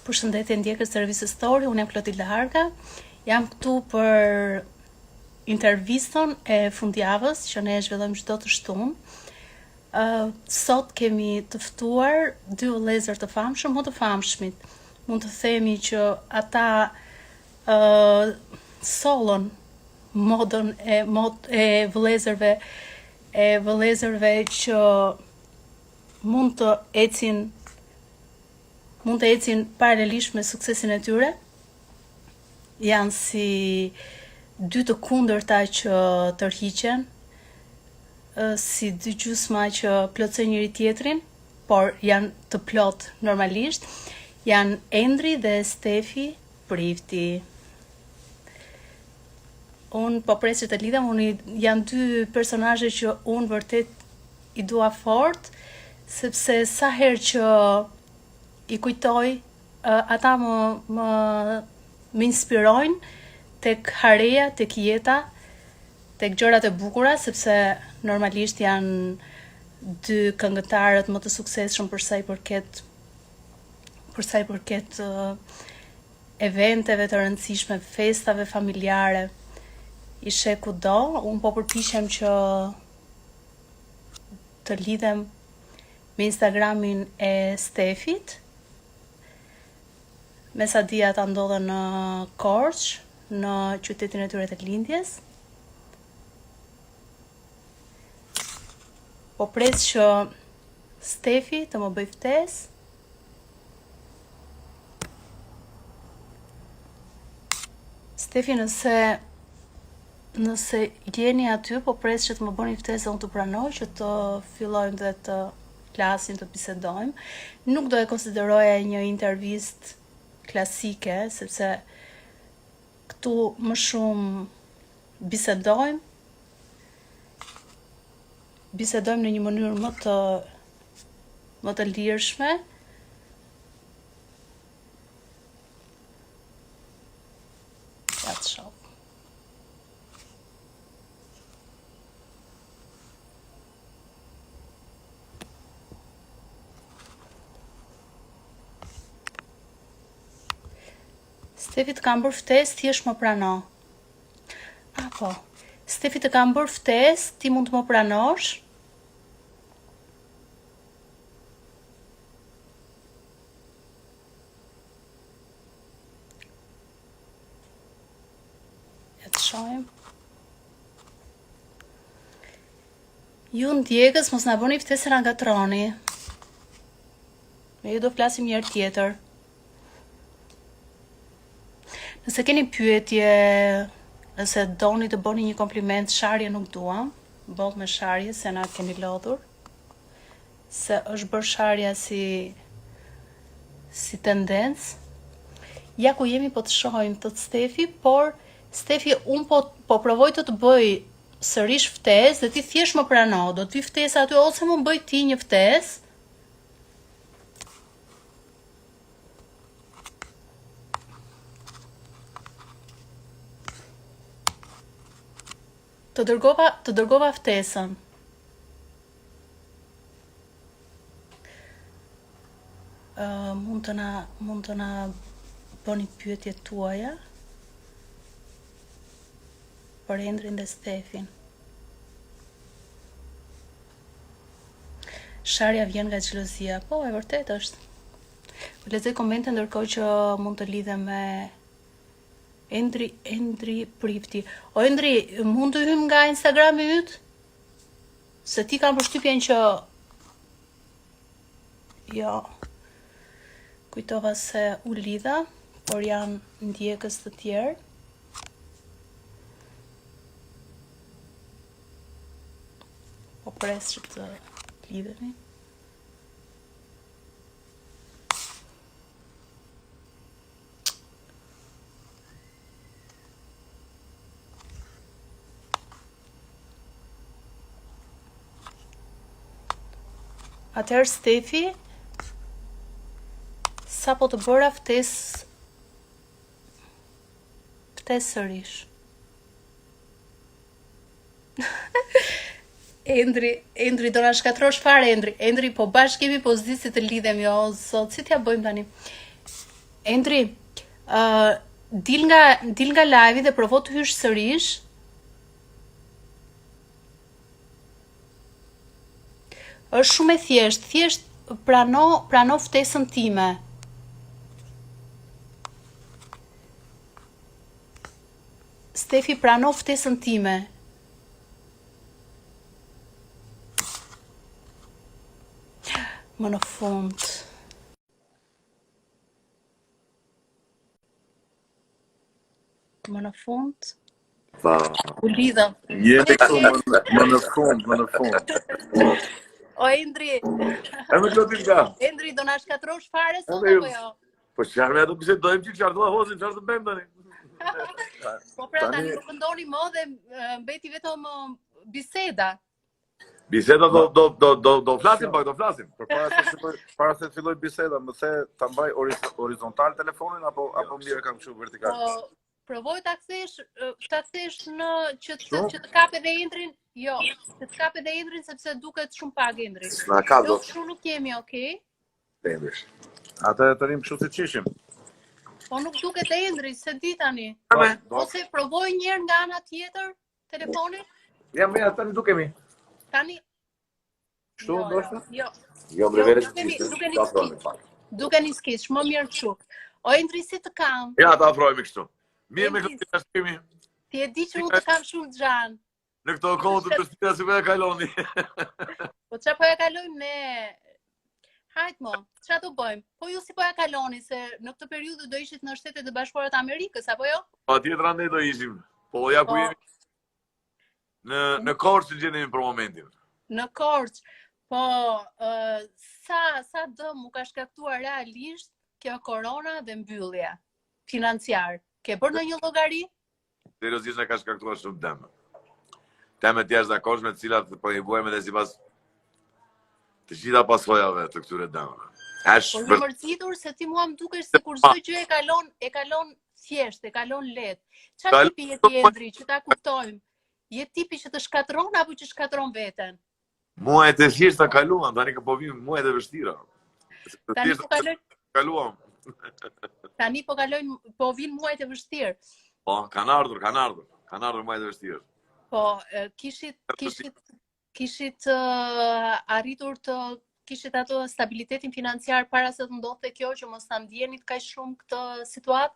Përshëndetje ndjekës të Revistës Story, unë jam Klotilda Harka. Jam këtu për intervistën e fundjavës që ne e zhvillojmë çdo të shtunë. Sot kemi të ftuar dy vëllezër të famshëm, më të famshmit. Mund të themi që ata sollën modën e vëllezërve që mund të ecin paralelisht me suksesin e tyre. Janë si dy të kundërta që tërhiqen, si dy gjysma që plotësojnë njëri tjetrin, por janë të plot normalisht. Janë Endri dhe Stefi Prifti. Unë po pres që të lidhem, janë dy personazhe që unë vërtet i dua fort, sepse sa herë që i kujtoj, ata më inspirojnë tek hareja, tek jeta, tek gjërat e bukura, sepse normalisht janë dy këngëtarët më të suksesshëm për sa i përket eventeve të rëndësishme, festave familjare. I sheh kudo, unë po përpiqem që të lidhem me Instagramin e Stefit. Me sa di ata ndodhen në Korçë, në qytetin e tyre të lindjes. Po pres që Stefi të më bëj ftesë. Stefi, nëse jeni aty, po pres që të më bëni ftesë dhe unë të pranoj që të fillojmë dhe të flasim, të bisedojmë. Nuk do e konsideroja një intervistë klasike, sepse këtu më shumë bisedojmë në një mënyrë më të lirshme. Ja të shoh. Stefi të kam bërë ftesë, thjesht më prano. Po. Stefi të kam bërë ftesë, ti mund të më pranosh? Ja të shohim. Ju ndjekës, mos na bëni ftesë ra ngatroni. Me ju do flasim një herë tjetër. Nëse keni pyetje, nëse doni të bëni një kompliment, sharje nuk duam, boll me sharje se na keni lodhur, se është bërë sharja si tendencë. Ja ku jemi po të shohim të Stefi, por Stefi, unë po provoj të bëj sërish ftesë dhe ti thjesht më prano, do t'y ftesë aty ose më bëj ti një ftesë. Të dërgova ftesën. Mund të na bëni pyetjet tuaja për Endrin dhe Stefin. Sharja vjen nga xhelozia, po e vërtet është. Po lexoj komente ndërkohë që mund të lidhem me Endri Prifti. O Endri, mund të hym nga Instagrami yt? Se ti kam përshtypjen që jo. Kujtova se u lidha, por janë ndjekës të tjerë. Po pres që të lidhemi. Atëherë Stefi, sa po të bëra ftesë sërish. Endri do na shkatrosh fare Endri. Endri po bashkë kemi po s'di si të lidhemi, o zot, si t'ja bëjmë tani? Endri, dil nga live dhe provo të hysh sërish. Është shumë e thjesht prano ftesën time. Stefi, prano ftesën time. Më në fund. U lidhëm. Jemi këtu më në fund. O Endri. E më të nga. Endri, do na shkatrosh fare sot apo jo? Po çfarë ne do bisedojmë që çfarë do hozim, çfarë do bëjmë tani? Po pra tani nuk ndoni më dhe mbeti vetëm biseda. Biseda do flasim pak, do flasim. Para se të filloj biseda, më the ta mbaj horizontal telefonin apo mirë kam kështu vertikal. Po provoj ta kthesh në që të kapë edhe Endrin. Jo, që të kapë edhe Endrin sepse duket shumë pak Endri. Na ka do. Kështu nuk kemi, okay? Endesh. Atë të rim kështu si qishim. Po nuk duket Endri, se di tani. Ose provoj një herë nga ana tjetër telefonin. Ja më tani dukemi. Tani. Kështu ndoshta? Jo. Jo, më vetë. Dukeni skiç, më mirë kështu. O Endri, si të kam? Ja, ta afrohemi kështu. Mirë me këtë taskimi. Ti e di që unë të kam shumë xhan. Në këto kohë të përstira si po ja kaloni. Po çfarë po ja kalojmë ne? Hajt mo, çfarë do bëjmë? Po ju si po ja kaloni se në këtë periudhë do ishit në Shtetet e Bashkuara të Amerikës apo jo? Patjetër ne do ishim. Po ja ku jemi. Në Korçë gjendemi për momentin. Në Korçë. Po sa dëm u ka shkaktuar realisht kjo korona dhe mbyllja financiar. Ke bërë ndonjë llogari? Seriozisht na ka shkaktuar shumë dëm. Temet jashtëzakonshme të cilat po i buajmë edhe sipas të gjitha pasojave të këtyre dëmeve. Po jam mërzitur se ti mua më dukesh sikur çdo gjë e kalon thjesht, e kalon lehtë. Çfarë tipi je ti Endri, që ta kuptojmë? Je tipi që të shkatron apo që shkatron veten? Muajt e thjeshta kaluan, tani po vijnë muajt e vështira. Tani po kaluam. Tani po vinë muajt e vështirë. Po, kanë ardhur muajt e vështirë. Po, kishit arritur të kishit ato stabilitetin financiar para se të ndodhte kjo që mos ta ndjenit kaq shumë këtë situatë?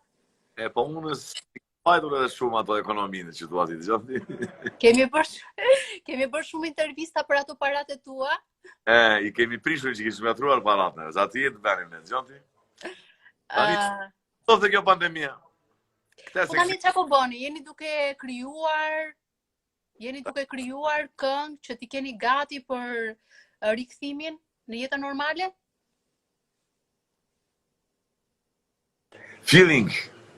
Po unë pajtur edhe shumë ato ekonominë që thua ti, dëgjoni. Kemi bërë shumë intervista për ato paratë tua. I kemi prishur që kishim atruar paratë, za ti të bënim ne, dëgjoni. Tani të kjo pandemia. Po tani çfarë po bëni? Jeni duke krijuar këngë që ti keni gati për rikthimin në jetën normale? Feeling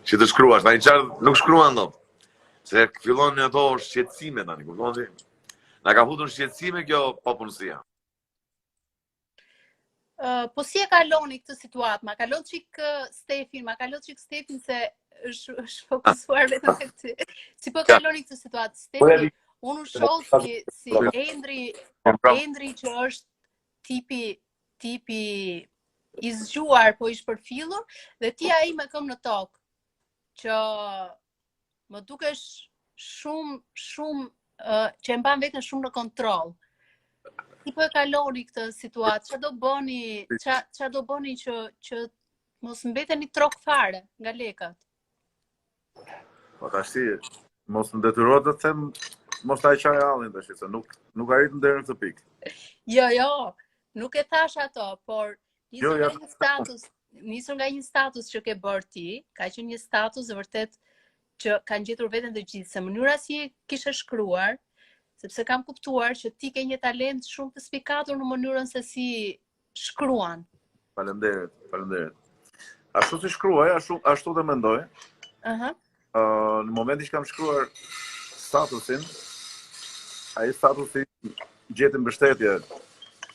që të shkruash, tani çfarë nuk shkruan dot. Se fillon në ato shqetësime tani, kupton ti? Na ka futur shqetësime kjo papunësia. Po si e kaloni këtë situatë? Ma kalon çik Stefin se është fokusuar vetëm tek ty. Si po kaloni këtë situatë? Stefi, unë shoh si Endri që është tipi i zgjuar po i shpërfillur dhe ti ai me këmbë në tokë që më dukesh shumë që e mban veten shumë në kontroll. Ti po e kaloni këtë situatë, çfarë do bëni që mos mbeteni trok fare nga lekët? Po tash mos më detyrohet të them mos ta qaj hallin tash, se nuk arritëm deri në këtë pikë. Jo, nuk e thash ato, por nisur nga një status që ke bërë ti, ka qenë një status vërtet që kanë gjetur veten të gjithë, se mënyra si kishe shkruar, sepse kam kuptuar që ti ke një talent shumë të spikatur në mënyrën se si shkruan. Faleminderit. Ashtu si shkruaj, ashtu të mendoj. Në momentin që kam shkruar statusin, ai statusi gjeti mbështetje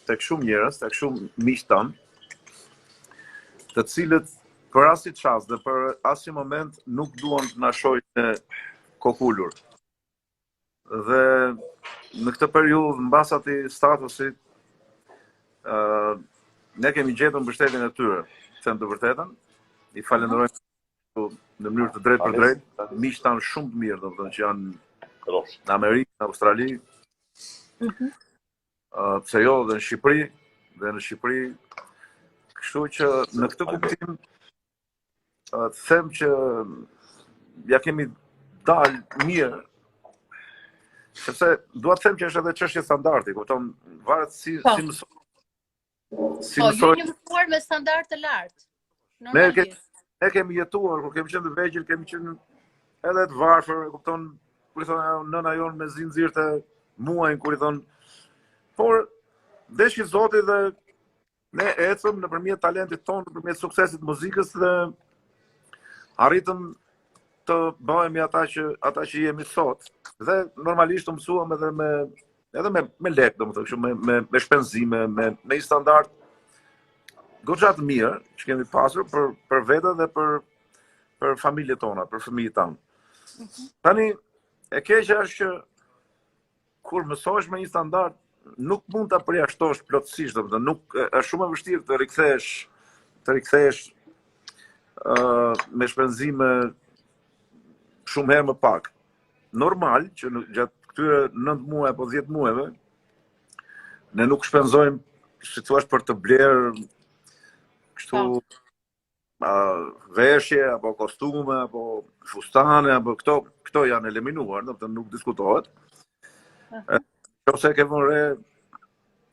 tek shumë njerëz, tek shumë miq tan, të cilët për asnjë çast dhe për asnjë moment nuk duan të na shohin në kokulur. Dhe në këtë periudhë mbas atij statusi ne kemi gjetur mbështetjen e tyre, them të vërtetën, i falenderojmë në mënyrë të drejtë për drejtë, miq tanë shumë të mirë, domethënë që janë në Amerikë, në Australi, pse jo dhe në Shqipëri, kështu që në këtë kuptim të them që ja kemi dalë mirë, sepse dua të them që është edhe çështje standardi, kupton, varet si mësoj. Po, ju jeni mësuar me standard të lartë. Ne kemi jetuar, kur kemi qenë të vegjël, kemi qenë edhe të varfër, kupton, kur i thonë nëna jonë me zinxhir të muajin, kur i thonë, por deshi Zoti dhe ne ecëm nëpërmjet talentit tonë, nëpërmjet suksesit të muzikës dhe arritëm të bëhemi ata që jemi sot. Dhe normalisht të mësuam edhe me lek, domethënë kështu me shpenzime, me një standard goxha të mirë që kemi pasur për vete dhe për familjet tona, për fëmijët tanë. Tani e keqja është që kur mësohesh me një standard nuk mund ta përjashtosh plotësisht, domethënë nuk është shumë e vështirë të rikthesh me shpenzime shumë herë më pak. Normal që gjatë këtyre 9 muaj apo 10 muajve ne nuk shpenzojmë, si thua, për të blerë kështu veshje apo kostume apo fustane apo këto janë eliminuar, domethënë nuk diskutohet. Nëse ke vënë re,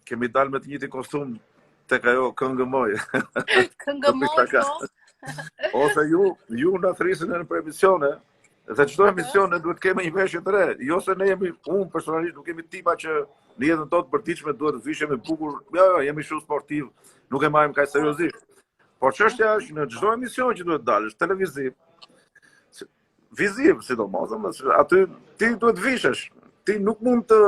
kemi dalë me të njëjtin kostum tek ajo këngë moj. Këngë moj, po. Ose ju na thrisin në emisione, dhe çdo emision ne duhet të kemi një veshje të re. Jo se ne unë personalisht nuk kemi tipa që në jetën tonë të përditshme duhet të vishemi bukur. Jo, jemi shumë sportiv, nuk e marrim kaq seriozisht. Por çështja është në çdo emision që duhet dalësh televiziv, viziv sidomos, aty ti duhet vishesh. Ti nuk mund të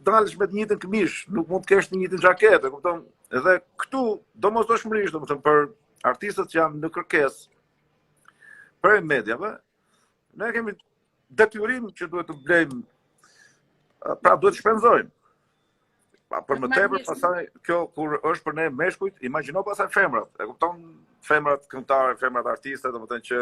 dalësh me të njëjtën këmish, nuk mund të kesh të njëjtën xhaketë, kupton? Edhe këtu domosdoshmërisht, domethënë për artistët që janë në kërkesë për mediave, ne kemi detyrim që duhet të blejmë, pra duhet të shpenzojmë. Për më tepër, pastaj kjo kur është për ne meshkujt, imagjino pastaj femrat. E kupton, femrat këngëtarë, femrat artiste, domethënë që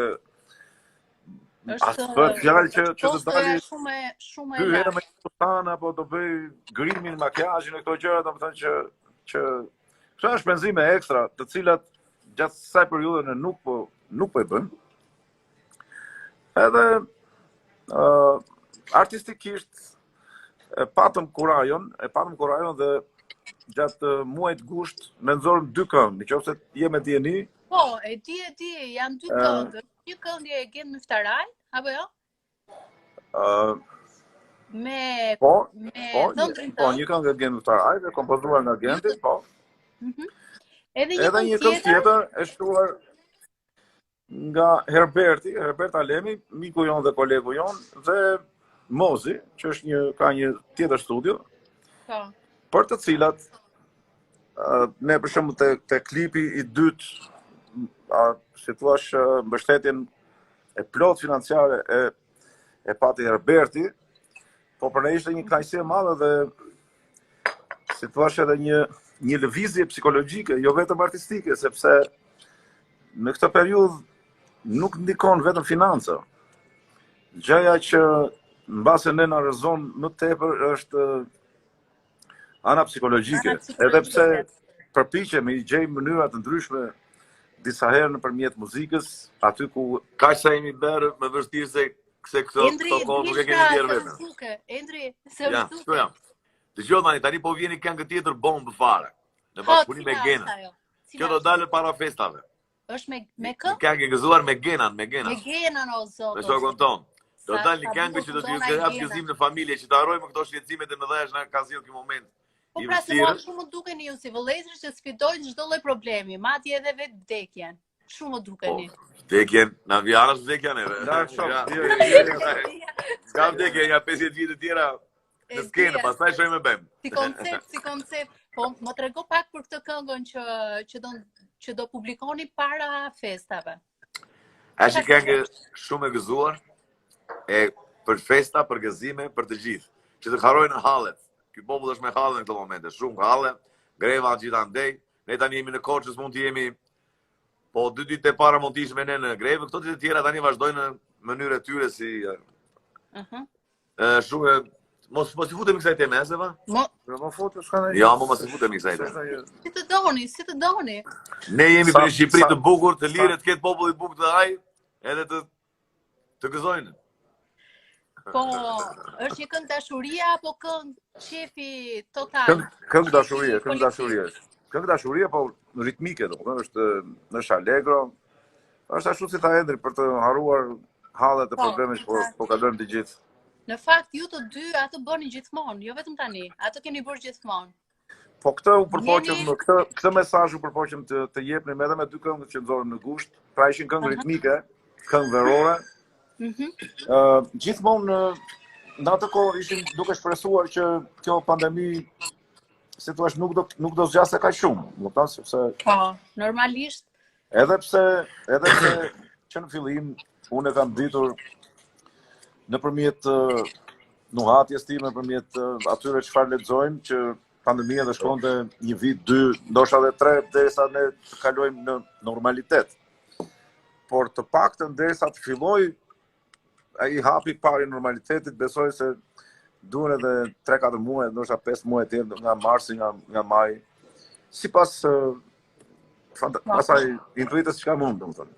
është fjalë që të dalë shumë dy herë me fustan apo do bëj grimin, makiazhin e këto gjëra, domethënë që këto janë shpenzime ekstra, të cilat gjatë kësaj periudhe ne nuk po e bën. Edhe artistikisht e patëm kurajon dhe gjatë muajit gusht ne nxorëm 2 këngë, nëse jemi e dijeni. Po, e di, janë 2 këngë. Një këngë e Gen Muftaraj, apo jo? Po, një këngë e Gen Muftaraj, e kompozuar nga Genti, po. Edhe një këngë tjetër e shkruar nga Herbert Alemi, miku jon dhe kolegu jon, dhe Mozi, që është ka një tjetër studio, për të cilat ne për shembull te klipi i dytë, si thua, mbështetjen e plot financiare e pati Herberti, po për ne ishte një kënaqësi e madhe dhe si thua edhe një lëvizje psikologjike, jo vetëm artistike, sepse në këtë periudhë nuk ndikon vetëm financa. Gjëja që mbase ne na rrezon më tepër është ana psikologjike. Edhe pse përpiqemi i gjejmë mënyra të ndryshme disa herë nëpërmjet muzikës, aty ku kaq sa jemi bërë më vështirë se këto kohë nuk e kemi bërë vetëm. Endri, se u duket. Ja. Dëgjoj tani po vjen këngë tjetër bombë fare. Në bashkëpunim me Genën. Kjo do dalë para festave. Është me kë? Këngë gëzuar me Genën. Me Genën, o zot. Me shokun ton. Do dalë një këngë që do t'ju jap gëzim në familje, që të harrojmë këto shqetësimet e mëdha që na ka sjellë ky moment. Po pra se mua shumë dukeni ju si vëllezër që sfidojnë çdo lloj problemi, madje edhe vetë vdekjen. Shumë dukeni. Vdekjen, na vjarës vdekjen e. Ska vdekjen, ja 50 vite tjera në skenë, pastaj shojmë e bëjmë. Si koncept. Po, më trego pak për këtë këngën që do publikoni para festave. Është këngë shumë e gëzuar, për festa, për gëzime, për të gjithë, që të harrojnë hallet. Ky popull është me halle në këtë momente, shumë halle, greva gjithandej. Ne tani jemi në kohë që s'mund të jemi Po 2 ditë e para mund të ishme ne në grevë, këto ditë tjera tani vazhdojnë në mënyrë e tyre si shumë mos i futemi kësaj teme, Seva? Më futë s'ka ndonjë. Ja, mos i futemi kësaj teme. Si të doni. Ne jemi për Shqipëri të bukur, të lirë, të ketë popull i bukur të haj, edhe të gëzojnë. Po, është një këngë dashuria apo këngë qefi total? Këngë dashurie. Këngë dashurie, po ritmike, domethënë është allegro. Është ashtu si tha Endri për të harruar hallet e problemeve që po kalojmë të gjithë. Në fakt, ju të dy atë bëni gjithmonë, jo vetëm tani. Atë keni bërë gjithmonë. Po këtë u përpoqëm, këtë mesazh u përpoqëm të jepnim edhe me 2 këngë që nxorëm në gusht. Pra ishin këngë ritmike, këngë verore. Gjithmonë në atë kohë ishim duke shpresuar që kjo pandemi, si thua, nuk do zgjasë kaq shumë, kupton, sepse po, normalisht. Edhe pse që në fillim unë e kam ditur nëpërmjet nuhatjes time, nëpërmjet atyre çfarë lexojmë, që pandemia do shkonte 1 vit, 2, ndoshta edhe 3 derisa ne të kalojmë në normalitet. Por të paktën derisa të filloj ai hapi pari normalitetit, besoj se duhen edhe 3-4 muaj, ndoshta 5 muaj tjetër nga marsi, nga maj. Sipas asaj intuitës që kam unë, domethënë.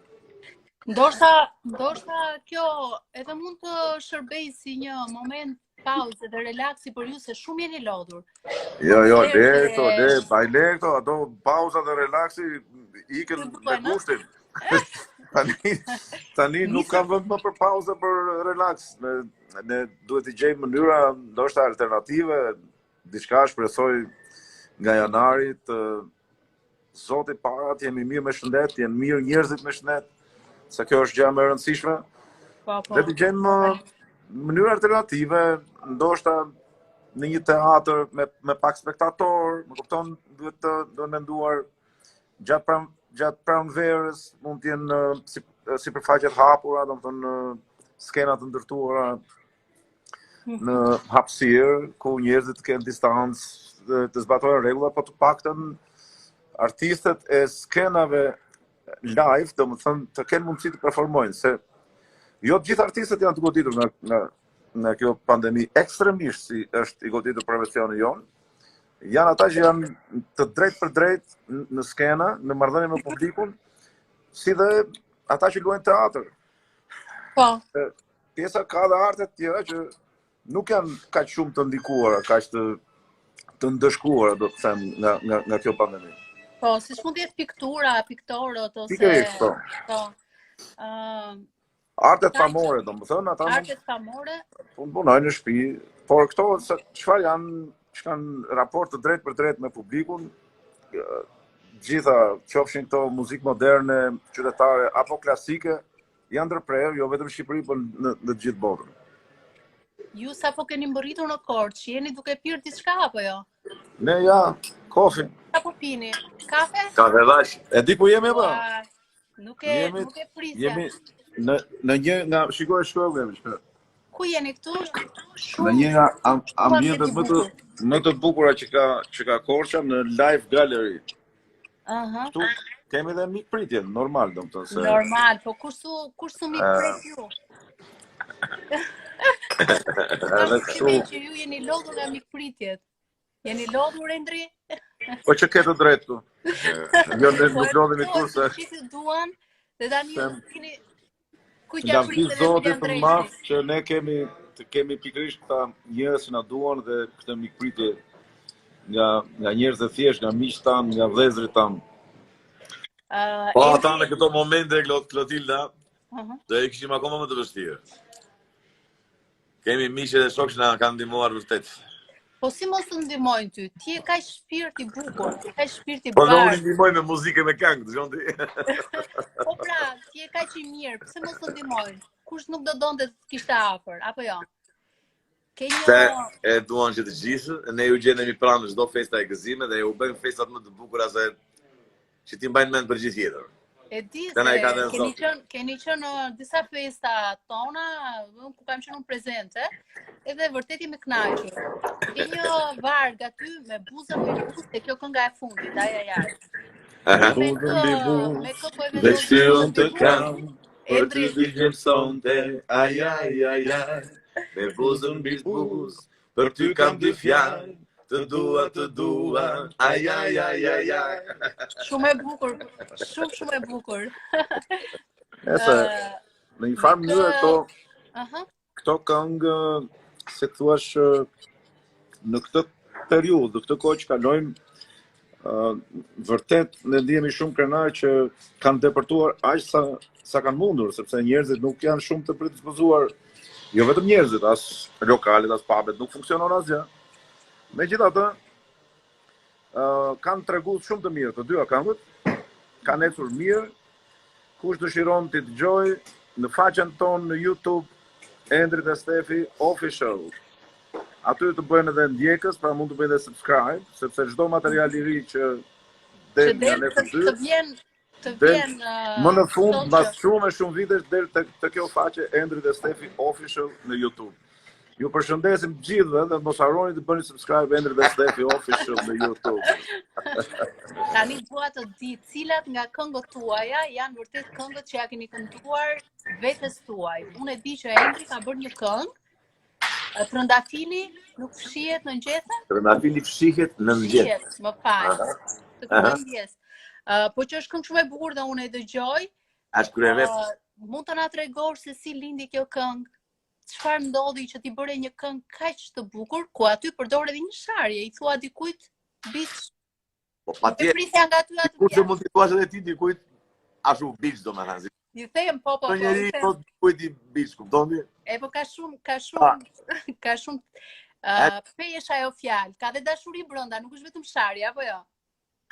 Ndoshta kjo edhe mund të shërbej si një moment pauze dhe relaksi për ju, se shumë jeni lodhur. Jo, këto, ato pauza dhe relaksi ikën me gushtin. Tani nuk kam vend më për pauze, për relaks. Ne duhet të gjejmë mënyra ndoshta alternative, diçka shpresoj nga janari të Zoti parat, jemi mirë me shëndet, jenë mirë njerëzit me shëndet, se kjo është gjë më e rëndësishme. Dhe të gjejmë mënyra alternative, ndoshta në një teatr me pak spektator, më kupton, duhet të menduar gjatë pranverës, mund të jenë sipërfaqet hapura, domethënë skena të ndërtuara në hapësirë, ku njerëzit kenë distancë, të zbatojnë rregulla, po të paktën artistët e skenave live, domethënë të kenë mundësi të performojnë, se jo të gjithë artistët janë të goditur nga kjo pandemi, ekstremisht si është i goditur profesioni jonë, janë ata që janë të drejtë për drejtë në skena, në marrëdhënie me publikun, si dhe ata që luajnë teatr. Po. Pjesa ka dhe arte të tjera që nuk janë kaq shumë të ndikuara, kaq të ndëshkuara, do të them, nga kjo pandemi. Po, siç mund të jetë piktura, piktorët ose pikërisht, po. Artet famore, domethënë, ata artet famore punojnë në shtëpi, por këto çfarë janë, që kanë raport të drejtë për drejtë me publikun, gjitha qofshin këto muzikë moderne, qytetare apo klasike, janë ndërprerë jo vetëm në Shqipëri, por në të gjithë botën. Ju sapo keni mbërritur në Korçë, jeni duke pirë diçka apo jo? Ne kofi. Apo pini? Kafe? Kafe dhash. E di ku jemi apo? Nuk e prisja. Jemi në një nga shikoj shkojmë. Ku jeni këtu? Në një nga ambientet më të bukura që ka Korça, në Live Gallery. Këtu kemi edhe mikpritje, normal domethënë se. Normal, po kush su mikprit ju? Edhe kështu që ju jeni lodhur nga mikpritjet. Jeni lodhur, Endri? Po që ke të drejtë tu. Jo, ne nuk lodhemi kurse. Që duan, dhe tani keni nga mbi Zotit të madh që ne kemi pikërisht këta njerëz që na duan dhe këtë mikpritje nga njerëz të thjeshtë, nga miqtë tanë, nga vëllezërit tanë. Po ata në këto momente, Klotilda, do e kishim akoma më të vështirë. Kemi miqë dhe shokë që na kanë ndihmuar vërtet. Po si mos të ndihmojnë ty? Ti e ka shpirt i bukur, ti e ka shpirt i bardhë. Po do unë ndihmoj me muzikë me këngë, dëgjon ti. Po pra, ti e ka që i mirë, pse mos të ndihmojnë? Kush nuk do donte të kishte afër, apo jo? Se e duan që të gjithë, ne ju gjendemi pranë çdo festa e gëzime dhe u bëjmë festat më të bukura se që ti mbajnë mend për gjithë jetën. E di se keni qenë në disa festa tona, ku kam qenë unë prezente, edhe vërtet jemi kënaqur. Ke një varg aty me buzë me luftë, kjo kënga e fundit, aja. Me kë po e Dhe vendos shtyllën të kam, për ty Endri, digjem sonte, aj, aj, aj, aj, me buzën mbi buz, për ty kam dy fjalë, të dua, aj, aj, aj, aj, aj. shumë e bukur, shumë e bukur. Nëse, në një farë mënyrë këto këngë, se thuash, në këtë periudhë, në këtë kohë që kalojmë, vërtet ne ndihemi shumë krenar që kanë depërtuar aq sa kanë mundur, sepse njerëzit nuk janë shumë të predispozuar, jo vetëm njerëzit, as lokalet, as pubet, nuk funksionon asgjë. Megjithatë, kanë treguar shumë të mirë të dyja këngët, kanë ecur mirë. Kush dëshiron të dëgjoj në faqen tonë në YouTube, Endri dhe Stefi Official. Aty të bëjnë edhe ndjekës, pra mund të bëjnë edhe subscribe, sepse çdo material i ri që del nga ne të vjen më në fund, mbas shumë vitesh del të kjo faqe Endri dhe Stefi Official në YouTube. Ju përshëndesim gjithëve dhe mos harroni të bëni subscribe Endri dhe Stefi Official në YouTube. Tani dua të di cilat nga këngët tuaja janë vërtet këngët që ja keni kënduar vetes tuaj. Unë e di që Endri ka bërë një këngë. Trëndafili nuk fshihet në ngjese? Trëndafili fshihet në ngjese. Më fal. Të kujdes. Po që është këngë shumë e bukur dhe unë e dëgjoj. Është kryevep. Mund të na tregosh se si lindi kjo këngë? Çfarë ndodhi që ti bëre një këngë kaq të bukur, ku aty përdor edhe një sharje, i thua dikujt biç. Po patjetër. Prisja nga aty aty. Kurse mund t'i thuash edhe ti dikujt ashtu biç domethënë. Ju them po. Njëri po dikujt i biç, kupton ti? E po ka shumë pesh ajo fjalë. Ka dhe dashuri brenda, nuk është vetëm sharje apo jo?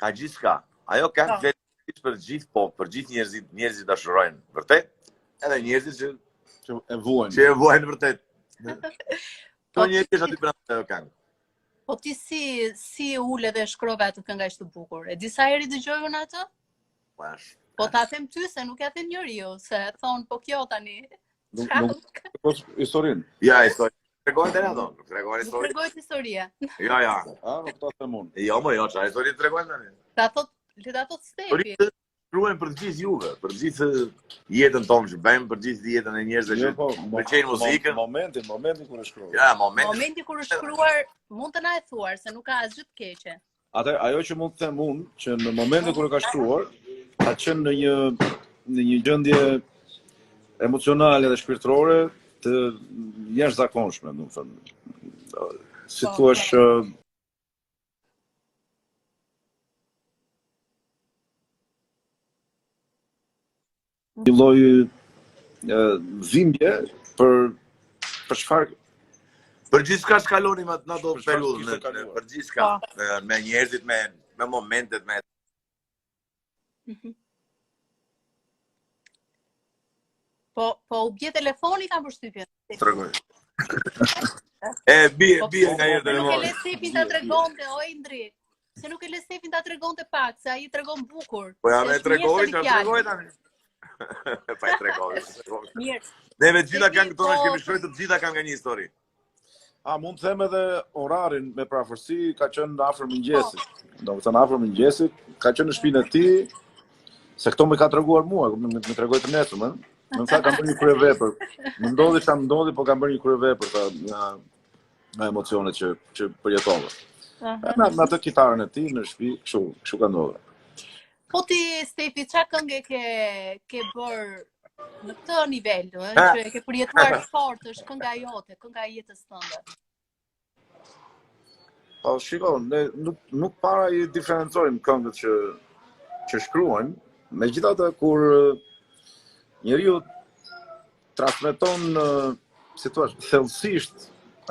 Ka gjithçka. Ajo kanë vetë për gjithë për gjithë njerëzit dashurojnë, vërtet? Edhe njerëzit që e vuajnë vërtet. Po njerëzit aty brenda ajo kanë. Po ti si ule dhe shkrove atë këngë aq të bukur? E disa herë dëgjoj unë atë? Po ta them ty se nuk ja them njeriu, se thon po kjo tani. Nuk historinë. Ja, historinë. Tregojnë tani ato, nuk tregojnë historinë. Nuk tregojnë historia. Ja. Nuk ta them unë. Jo, më jo, çfarë historinë tregojnë tani? Le ta thot Stefi. Shkruajnë për gjithë juve, për gjithë jetën tonë që bëjmë, për gjithë jetën e njerëzve që pëlqejnë muzikën. Momentin kur e shkruaj. Ja, momenti kur është shkruar, mund të na e thuar se nuk ka asgjë të keqe. Atë ajo që mund të them unë, që në momentin kur e ka shkruar, ka qenë në një gjendje emocionale dhe shpirtërore të jashtëzakonshme, domethënë. Si thua një lloj dhimbje për çfarë për gjithçka shkalonim në ato periudhë, për gjithçka, me njerëzit, me momentet, me Po u bje telefoni kam përshtypjen. Tregoj. Bie nga herë telefoni. Nuk e le Stefin ta tregonte, o Indri. Se nuk e le Stefin ta tregonte pak, se ai tregon bukur. Po ja më tregoj tani. Pa i tregoj. Mirë. Neve të gjitha kanë këto kemi shkruar të gjitha kanë nga një histori. Mund të them edhe orarin me parafërsi, ka qenë afër mëngjesit. Domethënë afër mëngjesit, ka qenë në shtëpinë e tij, se këto më ka treguar mua, më tregoi të nesërmën. Më tha kam bërë një kryevepër. Më ndodhi çfarë më ndodhi, po kam bërë një kryevepër nga emocionet që përjetova. Në atë kitarën e tij në shtëpi, kështu ka ndodhur. Po ti Stefi, çfarë këngë ke bërë në këtë nivel, që ke përjetuar fort, është kënga jote, kënga e jetës tënde? Po shiko, ne nuk para i diferencojmë këngët që shkruajnë, megjithatë kur njeriu transmeton, si thua, thellësisht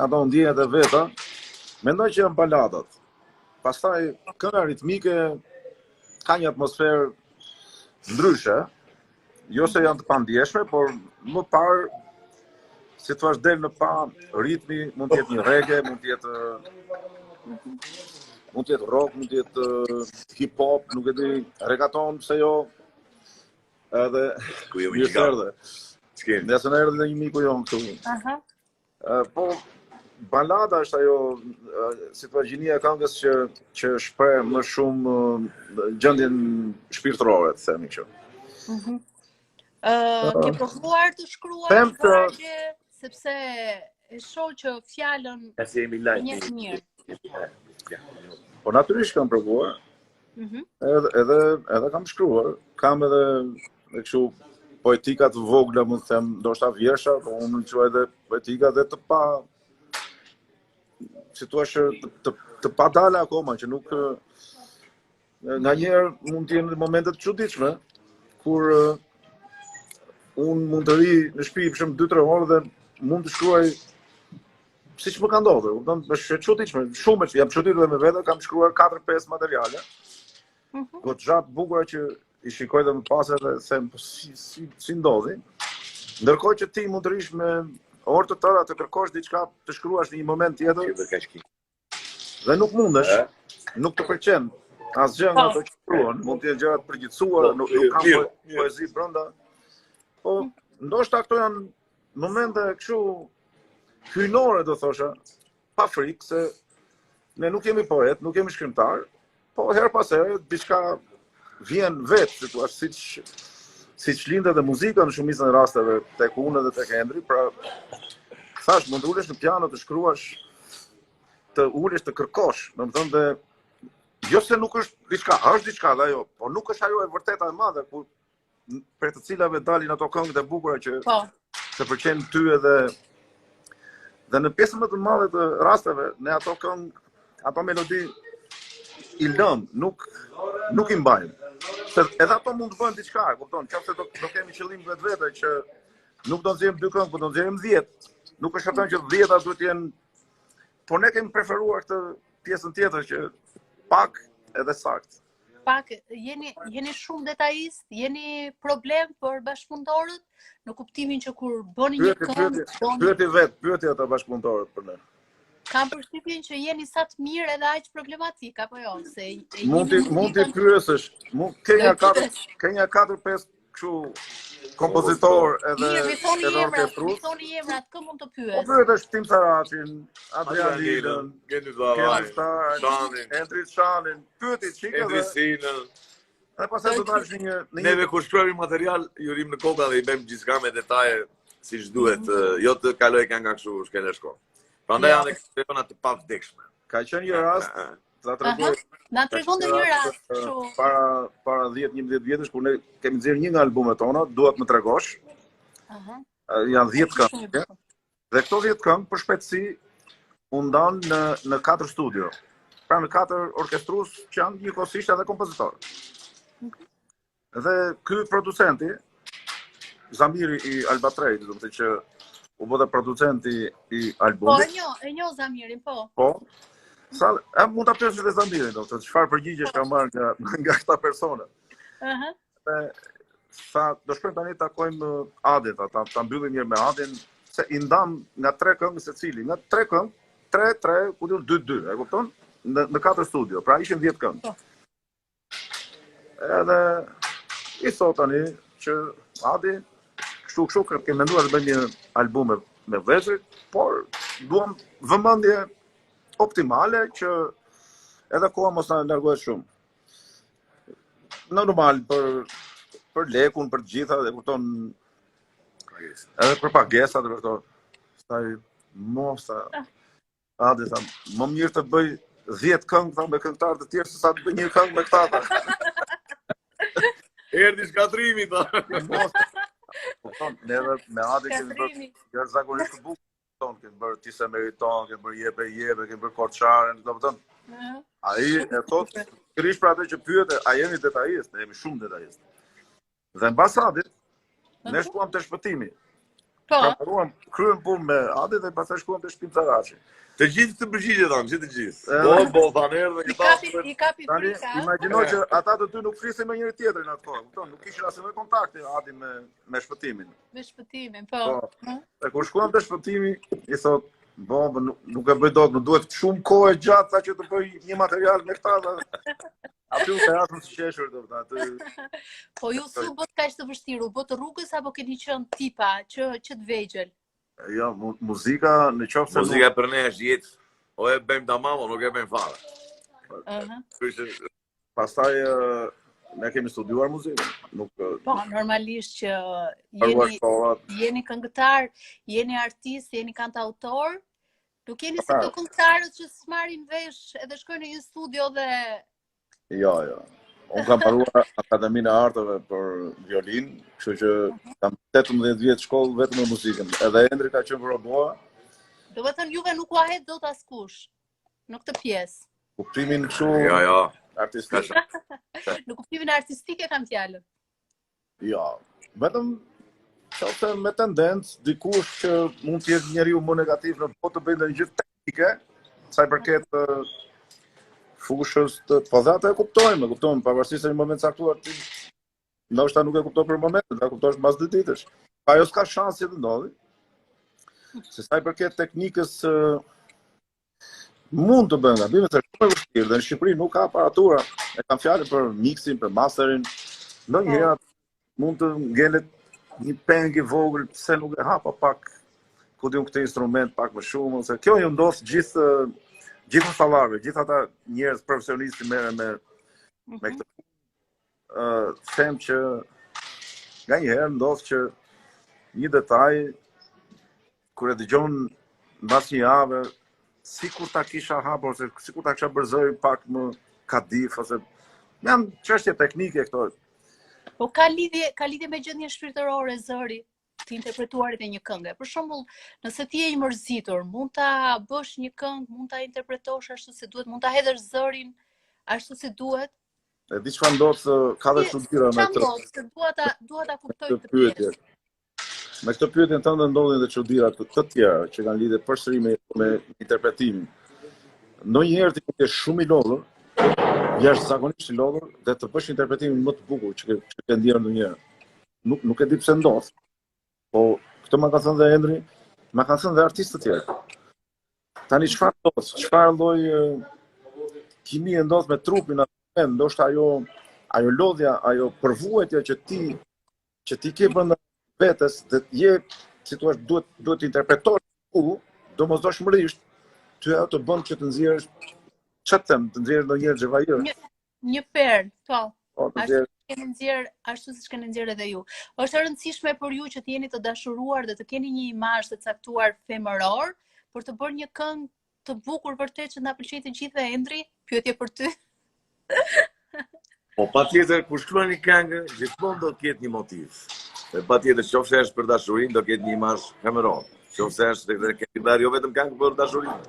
ato ndjenjat e veta, mendoj që janë baladat. Pastaj kënga ritmike ka një atmosferë ndryshe, jo se janë të pandjeshme, por më parë, si thua, del në pa ritmi, mund të jetë një reggae, mund të jetë rock, mund të jetë hip hop, nuk e di, reggaeton, pse jo. Edhe ku jo një erdhe. Nesër erdhi dhe një miku jon këtu. Po balada është ajo si thua gjinia e këngës që shpreh më shumë gjendjen shpirtërore, të themi kështu. Ke provuar të shkruash vargje, sepse e shoh që fjalën njeh mirë. Po natyrisht kam provuar. Edhe kam shkruar, kam edhe kështu poetika të vogla, mund të them, ndoshta vjersha, po unë më quaj edhe poetika dhe të pa, si thua, të pa dalë akoma, që nuk nga njerë mund të jenë momente të çuditshme kur unë mund të ri në shtëpi për shembull 2-3 orë dhe mund të shkruaj siç më ka ndodhur. Është e çuditshme, shumë jam çuditur me vete, kam shkruar 4-5 materiale. Goxhat bukura që i shikoj dhe më pas edhe them si ndodhi. Ndërkohë që ti mund të rish me orë të tëra të kërkosh diçka të shkruash në një moment tjetër. Dhe nuk mundesh, nuk të pëlqen asgjë nga ato që shkruan, mund të jenë gjëra të përgjithësuara, nuk ka poezi brenda. Po ndoshta këto janë momente kështu hyjnore, do thosha, pa frikë, se ne nuk jemi poet, nuk jemi shkrimtar, po her pas here diçka vjen vetë, siç lindet dhe muzika në shumicën e rasteve tek unë dhe tek Endri, pra thash mund të ulesh në piano të shkruash, të ulesh të kërkosh, domethënë dhe jo se nuk është diçka dhe ajo, po nuk është ajo e vërteta e madhe ku për të cilave dalin ato këngët e bukura që të pëlqejnë ty dhe në pjesën më të madhe të rasteve ne ato këngë, ato melodi i lëm, nuk i mbajmë. Se edhe ato mund të bëjnë diçka, e kupton, nëse do kemi qëllim vetvete që nuk do nxjerrim 2 këngë, por do nxjerrim 10. Nuk është atë që 10-ta duhet të jenë, por ne kemi preferuar këtë pjesën tjetër që pak edhe sakt. Pak, jeni shumë detajist, jeni problem për bashkëpunëtorët, në kuptimin që kur bëni një këngë, pyeti ata bashkëpunëtorët për ne. Kam përshtypjen që jeni sa të mirë edhe aq problematik apo jo, se mund të pyesësh, ke një 4-5 kështu kompozitor edhe orkestrues. Thoni emrat, kë mund të pyes? Po pyetesh Tim Saracin, Adrian Lilën, Kenny Starr, Endri Shanin, pyeti çika dhe e pastaj do dalësh në një neve kur shkruajmë material, ju rim në koka dhe i bëjmë gjithçka me detaje siç duhet, jo të kaloj nga kështu shkelë shko. Prandaj janë eksperimentat të pavdekshme. Ka qenë një rast, na tregon një rast kështu. Para 10-11 vjetësh kur ne kemi nxjerrë një nga albumet tona, duat më tregosh. Janë 10 këngë. Dhe këto 10 këngë për shpejtësi u ndan në 4 studio. Pra në 4 orkestrues që janë njëkohësisht edhe kompozitor. Dhe ky producenti Zamiri i Albatrejt, do të thotë që u bota producenti i albumit. Po, e njoh Zamirin, po. Po. Mund ta pyesësh edhe Zamirin, do të thotë çfarë përgjigjesh ka marrë nga këta persona. Sa do shkojmë tani të takojmë Adin, ta mbyllim mirë me Adin, se i ndam nga 3 këngë secili, nga 3 këngë, 3, ku diun 2-2, e kupton? Në 4 studio, pra ishin 10 këngë. Edhe i thot tani që Adi kështu kemi menduar të bëjmë një album me vëzhgë, por duam vëmendje optimale që edhe koha mos na largohet shumë. Normal për lekun, për të gjitha, dhe kupton edhe për pagesat, për këto. Staj mosa. Adi tha, më mirë të bëj 10 këngë me këngëtarë të tjerë se sa të bëj një këngë me këta. Erdhi shkatrimi tha. Neve me Adi kemi bërë jashtëzakonisht të bukur. Kemi bërë Ti se meriton, kemi bërë Jepe, kemi bërë Korçaren, domethënë. Ai e thot, krish për atë që pyete, a jemi detajist? Ne jemi shumë detajist. Dhe mbas Adit, ne shkuam te shpëtimi. Kryem punë me Adit dhe pastaj shkuam te Shpim Saraçi. Të gjithë të përgjigjet tanë, që të gjithë. Po, thanë erdhë këta. I kapi frika. Imagjino që ata të dy nuk flisin me njëri tjetrin atë kohë, kupton? Nuk kishin asnjë kontakti Adi me shpëtimin. Me shpëtimin, po. E kur shkuam te shpëtimi, i thot, nuk e bëj dot, më duhet shumë kohë gjatë sa që të bëj një material me këta. Aty u teatru të qeshur aty. Po ju su bot kaq të vështirë, bot rrugës apo keni qenë tipa që të vegjël? Jo, muzika në qoftë se muzika për ne është jetë, o e bëjmë tamam, o nuk e bëjmë fare. Pastaj ne kemi studiuar muzikën, nuk Po, normalisht që jeni këngëtar, jeni artist, jeni kantautor, nuk jeni si këto këngëtarët që s'marrin vesh edhe shkojnë në një studio dhe... Jo. Unë kam paruar Akademinë e Arteve për violin, kështu që kam 18 vjetë shkollë vetëm në muzikën. Edhe Endri ka qenë për oboa. Do të thënë juve nuk u ahet dot askush në këtë pjesë. Kuptimin kështu artistik. Në kuptimin artistik e kam fjalën. Jo, vetëm qoftë me tendencë, dikush që mund të jetë njeriu më negativ në botë të bëjë ndonjë gjë teknike, sa i përket fushës të pozata e kuptojmë pavarësisht se në moment caktuar ti ndoshta nuk e kupton për momentin, ta kuptosh mbas dy ditësh. Ajo s'ka shansi të ndodhi. Se sa i përket teknikës mund të bëjnë gabime, se shumë e vështirë dhe në Shqipëri nuk ka aparatura. E kam fjalën për mixin, për masterin. Ndonjëherë mund të ngelet një peng i vogël, pse nuk e hapa pak ku diun këtë instrument pak më shumë, ose kjo ju ndodh gjithë sallarëve, gjithë ata njerëz profesionistë merren me këtë. Them që nganjëherë ndodh që një detaj kur e dëgjon mbas një jave, sikur ta kisha hapur, ose sikur ta kisha bërzoj pak më kadif, ose janë çështje teknike këto. Po ka lidhje me gjendjen shpirtërore zëri të interpretuarit e një këngë. Për shembull, nëse ti je i mërzitur, mund ta bësh një këngë, mund ta interpretosh ashtu si duhet, mund ta hedhësh zërin ashtu si duhet. E di çfarë ndodh, ka dhe studira me këtë. Dua ta kuptoj këtë pyetje. Me këtë pyetjen tënde ndodhin edhe çuditëra të tjera që kanë lidhje përsëri me interpretimin. Ndonjëherë ti je shumë i lodhur, jashtëzakonisht i lodhur, dhe të bësh interpretimin më të bukur që ke ndjerë ndonjëherë. Nuk e di pse ndodh. Po këtë ma ka thënë dhe Endri, ma kanë thënë dhe artistë të tjerë. Tani çfarë ndodh? Çfarë lloj kimi ndodh me trupin atë? Ndoshta ajo lodhja, ajo përvuajtja që ti ke brenda vetes, dhe je, si thua, duhet të interpretosh domosdoshmërisht, ty ajo të bën që të nxjerrësh, çfarë them, të nxjerrësh ndonjëherë xhevajër. Një perl, po. Ashtu siç keni nxjerrë edhe ju. Është e rëndësishme për ju që të jeni të dashuruar dhe të keni një imazh të caktuar femëror për të bërë një këngë të bukur vërtet që na pëlqej të gjithëve. Endri, pyetje për ty. Po patjetër kur shkruan një këngë, gjithmonë do të ketë një motiv. E patjetër qofse është për dashurinë, do ketë një imazh femëror. Qofse është kemi bërë jo vetëm këngë për dashurinë.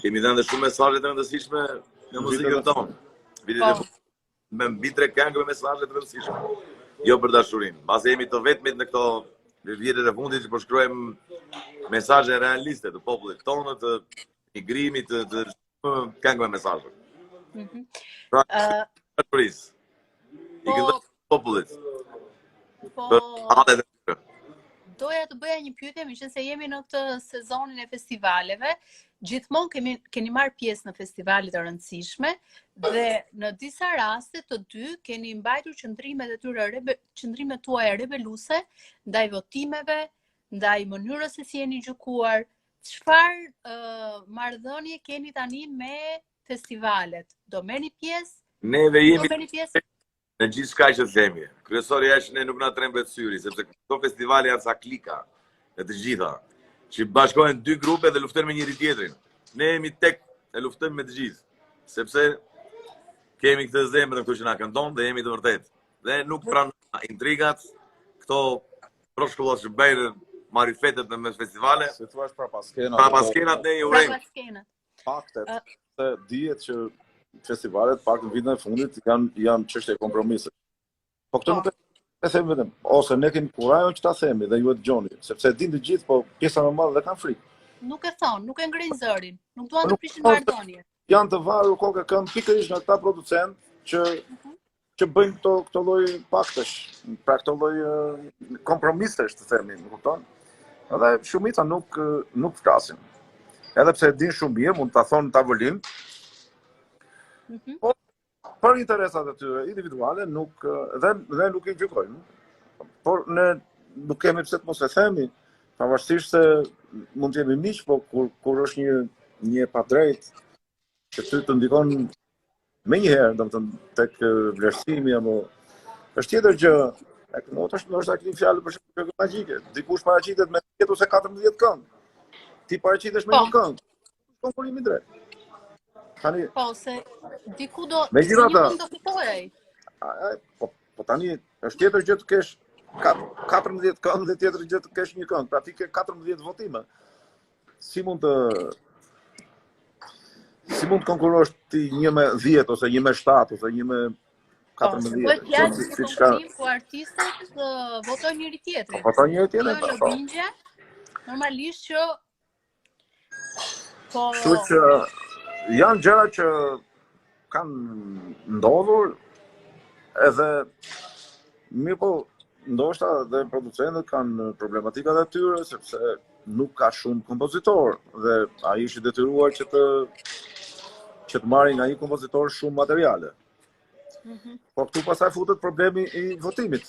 Kemi dhënë shumë mesazhe të rëndësishme në muzikën tonë. Me mbi 3 këngë me mesazhe të rëndësishme. Jo për dashurinë. Mbas jemi të vetmit në këto vjetët e fundit që përshkruajmë mesazhe realiste të popullit tonë, të migrimit, të këngë me mesazhe. Pra, I këndoj popullit. Doja të bëja një pyetje, meqense jemi në këtë sezonin e festivaleve, gjithmonë keni marrë pjesë në festivale të rëndësishme dhe në disa raste të dy keni mbajtur qëndrimet tuaja rebeluese ndaj votimeve, ndaj mënyrës se si jeni gjykuar. Çfarë marrëdhënie keni tani me festivalet? Do merrni pjesë? Neve jemi në gjithë shka që të themi. Kryesori është ne nuk na trembet syri, sepse këto festivale janë sa klika e të gjitha, që bashkohen 2 grupe dhe luftojnë me njëri tjetrin. Ne jemi tek e luftojmë me të gjithë, sepse kemi këtë zemër në këto që na këndon dhe jemi të vërtet. Dhe nuk pranojmë intrigat, këto proshkullos që bëjnë marifetet në mes festivale. Si thua pra paskenat. Pra paskenat ne i urrejmë. Faktet, se dihet që festivalet pak në vitin e fundit janë çështje kompromise. Po këto nuk e them vetëm, ose ne kemi kurajon që ta themi dhe ju e dëgjoni, sepse din të gjithë, po pjesa më e madhe kanë frikë. Nuk e thon, nuk e ngrin zërin, nuk duan të prishin marrëdhënie. Janë të varur kokë këmbë pikërisht nga ata producentë që bëjnë këto lloj paktesh, pra këto lloj kompromisesh, të themi, më kupton? Edhe shumica nuk flasin. Edhe pse din shumë mirë, mund ta thonë në tavolinë. Po, për interesat e tyre individuale dhe nuk i gjykojmë. Por ne nuk kemi pse të mos e themi pavarësisht se mund të jemi miq, po kur është një padrejt që ty të ndikon me njëherë, domethënë tek vlerësimi apo është tjetër gjë. Ndoshta këtë fjalë për shkak të magjike. Dikush paraqitet me 10 ose 14 këngë. Ti paraqitesh me një këngë. Konkurimi drejt. Tani po se diku do megjithatë do fitojë. Po tani është tjetër gjë të kesh 14 këngë dhe tjetër gjë të kesh një këngë. Pra ti ke 14 votime. Si mund të konkurosh ti 1 me 10 ose 1 me 7 ose 1 me 14? Siç ka ku artistët votojnë njëri tjetrin. Votojnë njëri tjetrin. Po. Normalisht që po kështu që janë gjëra që kanë ndodhur edhe mirë po ndoshta dhe producentët kanë problematikat e tyre sepse nuk ka shumë kompozitor dhe ai është i detyruar që të marrë nga një kompozitor shumë materiale. Po këtu pastaj futet problemi i votimit.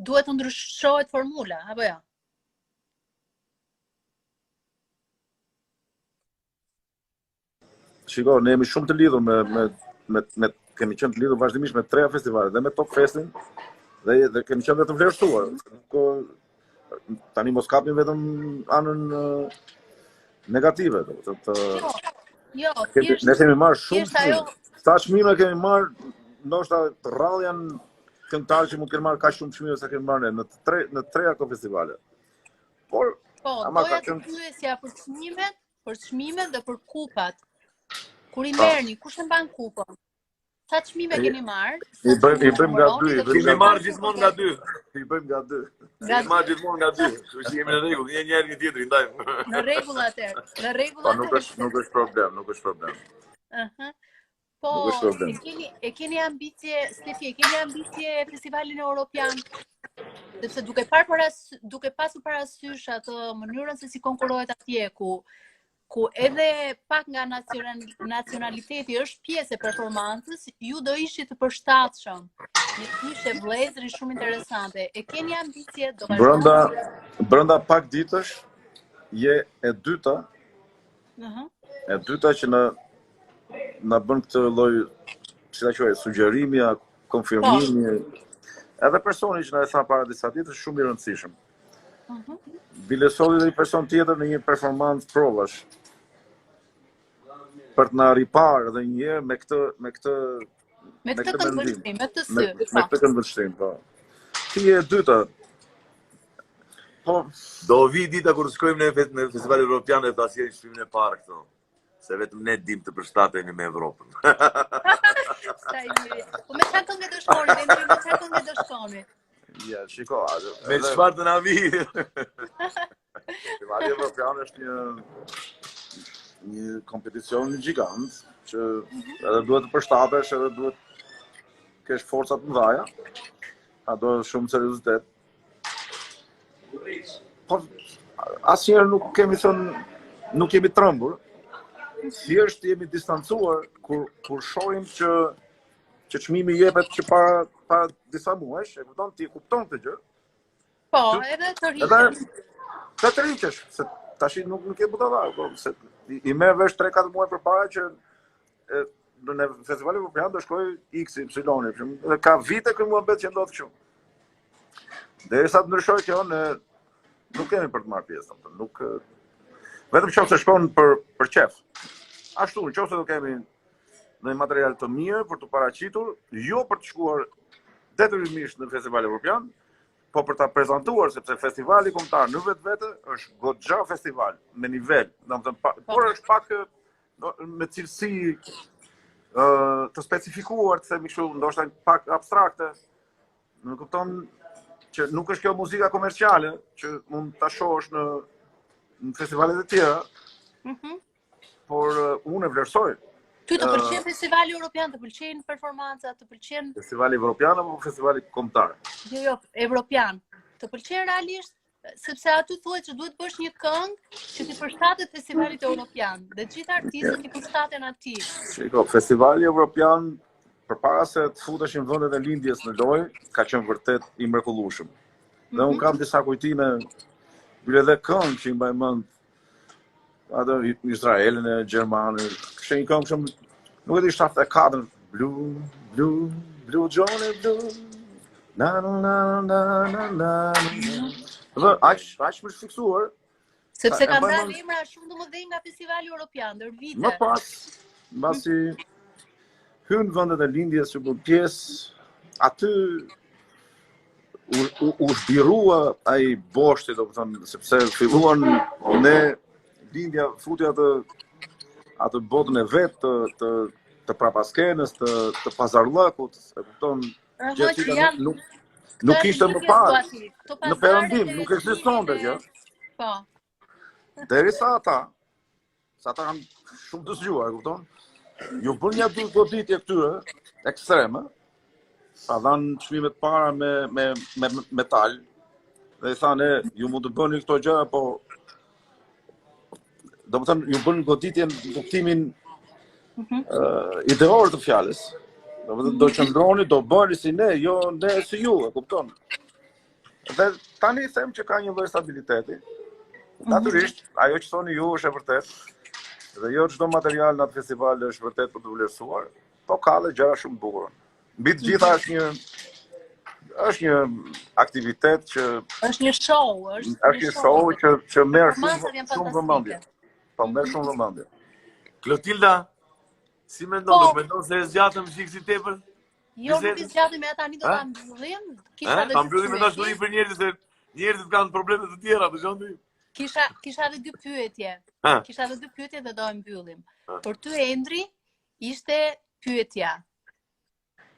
Duhet të ndryshohet formula, apo jo? Shiko, ne jemi shumë të lidhur kemi qenë të lidhur vazhdimisht me 3 festivale dhe me Top Festin dhe kemi qenë të vlerësuar. Tani mos kapim vetëm anën negative. Jo, ne kemi marrë shumë. Sa çmime kemi marrë, ndoshta të rrallë janë këngëtarë që mund të kenë marrë kaq shumë çmime sa kemi marrë ne në 3 ato festivale. Por doja të pyesja për çmimet dhe për kupat. Kur i merrni, kush e mban kupën? Sa çmime keni marrë? I bëjmë nga 2. Kemi marrë gjithmonë nga 2. I bëjmë nga 2. Kemi marrë gjithmonë nga 2. Kështu që jemi në rregull, një tjetrin ndajmë. Në rregull atëherë. Në rregull Po nuk është problem. Po, e keni ambicie, Stefi, e keni ambicie festivalin evropian? Sepse duke pasur parasysh atë mënyrën se si konkurohet atje, ku edhe pak nga nacionaliteti është pjesë e performancës, ju do ishit të përshtatshëm. Një kishe vëllezëri shumë interesante. E keni ambicie do brenda pak ditësh je e dyta. E dyta që na bën këtë lloj, si ta quaj, sugjerimi, konfirmimi. Edhe personi që na e tha para disa ditësh shumë i rëndësishëm. Bilesolli dhe një person tjetër në një performancë provash. Për të na riparë edhe një herë me këtë këndvështrim, me këtë sy. Me këtë këndvështrim, po. Ti e dyta. Po, do vi dita kur shkojmë në festivalin evropian dhe ta sjellë shtrimin e parë këtu. Se vetëm ne dim të përshtatemi me Evropën. Po me çfarë këngë do shkoni? Me çfarë këngë do shkoni? Ja, shiko, me çfarë të na vi? Festivali evropian është një kompeticion gjigant që edhe duhet të përshtatesh, edhe duhet kesh forca të mëdha. Do shumë seriozitet. Po asnjëherë nuk kemi trembur. Thjesht jemi distancuar kur shohim që çmimi jepet që para disa muajsh, e kupton, ti kupton këtë gjë. Po, edhe të rrihesh. Edhe të rrihesh, se tash nuk e budavar, po se i merr vesh 3-4 muaj përpara që në festivalin evropian do shkoj X, Y, dhe ka vite që mua bëhet që ndodh kështu. Derisa të ndryshojë kjo, ne nuk kemi për të marrë pjesë, nuk vetëm nëse shkon për qef. Ashtu, nëse do kemi në material të mirë për të paraqitur, jo për të shkuar detyrimisht në festival evropian, po për ta prezantuar, sepse festivali kombëtar në vetvete është goxha festival me nivel, domethënë por është pak me cilësi të specifikuar, të themi kështu, ndoshta pak abstrakte. Nuk kupton që nuk është kjo muzika komerciale që mund ta shohësh në festivalet e tjera, por unë e vlerësoj. Ty të pëlqen festivali evropian, të pëlqen performanca, të pëlqen festivali evropian apo festivali kombëtar? Jo, evropian. Të pëlqen realisht sepse aty thuhet që duhet bësh një këngë që t'i përshtatet festivalit evropian dhe gjithë artistët i përshtaten atij. Shiko, festivali evropian përpara se të futeshin vendet e lindjes në lojë, ka qenë vërtet i mrekullueshëm. Dhe unë kam disa kujtime, bile dhe këngë që i mbaj mend, atë Izraelin e Gjermanin, kështë një këngë shumë, nuk e di 74, Blue, Johnny Blue, na na na na na na. Dhe aq më shfiksuar. Sepse kam rënë emra shumë domethënë nga festivali evropian ndër vite. Më pas, mbasi hyn vendet e lindjes që bën pjesë, aty u zbirua ai boshti, domethënë, sepse filluan ne lindja futi atë botën e vet të prapaskenës, të pazarllëkut, e kupton, nuk ishte më parë. Në perëndim nuk ekzistonte kjo. Po. Derisa ata kanë shumë të zgjuar, e kupton? Ju bën një dy goditje këtyre ekstreme, pa dhanë çmimet para me metal, dhe i thanë, ju mund të bëni këto gjëra, po domethënë ju bën goditje në kuptimin ideor të fjalës. Do qëndroni, do bëni si ne, jo ne si ju, e kupton? Dhe tani them që ka një lloj stabiliteti. Natyrisht, ajo që thoni ju është e vërtet, dhe jo çdo material në atë festival është vërtet për të vlerësuar, po ka dhe gjëra shumë të bukura. Mbi të gjitha është një aktivitet që është një show, që merr shumë vëmendje. Po merr shumë vëmendje. Klotilda, si mendon, mendon se e zgjatëm çik si tepër? Jo, nuk i zgjatëm, ja tani do ta mbyllim. Ta mbyllim me dashuri për njerëzit, se njerëzit kanë probleme të tjera, dëgjon ti. Kisha edhe dy pyetje. Kisha edhe dy pyetje dhe do e mbyllim. Për ty Endri ishte pyetja.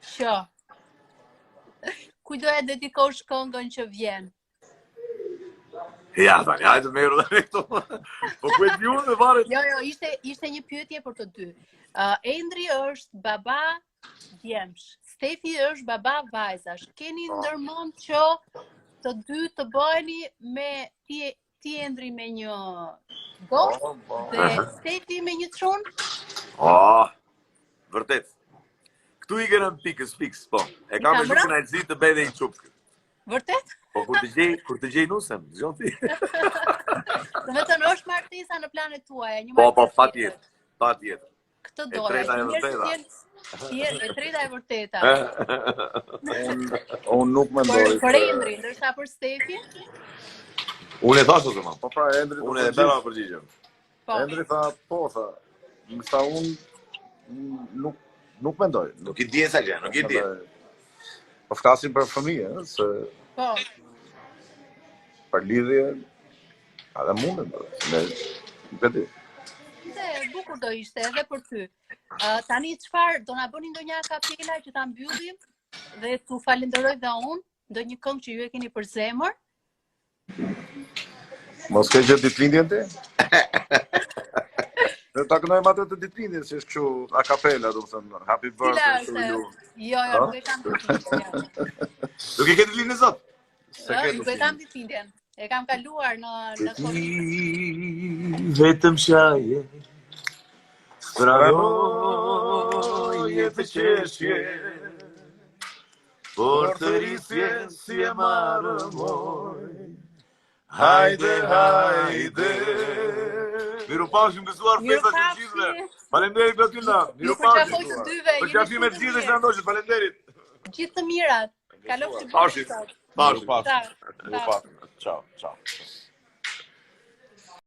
Që kujt do e dedikosh këngën që vjen? Ja, tani, hajde me erë dhe këto. Po ku e t'junë me varet? Jo, ishte një pyetje për të dy. Endri është baba djemsh, Stefi është baba vajzash. Keni ndërmend që të dy të bëheni me ti Endri me një gost dhe Stefi me një çun? Vërtet. Këtu i kërën pikës fix, po. E kam e shumë kënaqësi të bëj dhe i çupkë. Vërtet? Po kur të gjej nusem, dëgjon ti. Domethënë është martesa në planet tuaja, një martesë. Po, patjetër. Këtë doja. E treta e vërteta. Unë nuk mendoj. Për Endri, ndërsa për Stefi? Unë e thash ose më. Po pra Endri. Unë e bëra përgjigjem. Endri tha, më tha unë nuk mendoj. Nuk i di sa gjë, nuk i di. Po flasim për fëmijë, se për lidhje edhe mundem, nuk e di. Bukur do ishte edhe për ty. Tani çfarë do na bëni ndonjë kapela që ta mbyllim dhe t'u falenderoj dhe unë, ndonjë këngë që ju e keni për zemër? Mos ke gjë ditëlindjen ti? Ne ta kënojmë atë të ditëlindjes, që është kështu a kapela, domethënë happy birthday to you. Jo, nuk e kam ditëlindjen. Nuk e ke ditëlindjen sot? Nuk e kam ditëlindjen. E kam kaluar në vetëm shaje Stranoje të qeshje Por të rrisje si e marë moj Hajde Miru pashim gëzuar festat që gjithve Falemderit Klotilda Miru pashim Për qafime të gjithë që ndoshët, falemderit Gjithë të mirat Kalofë të Pashim Ciao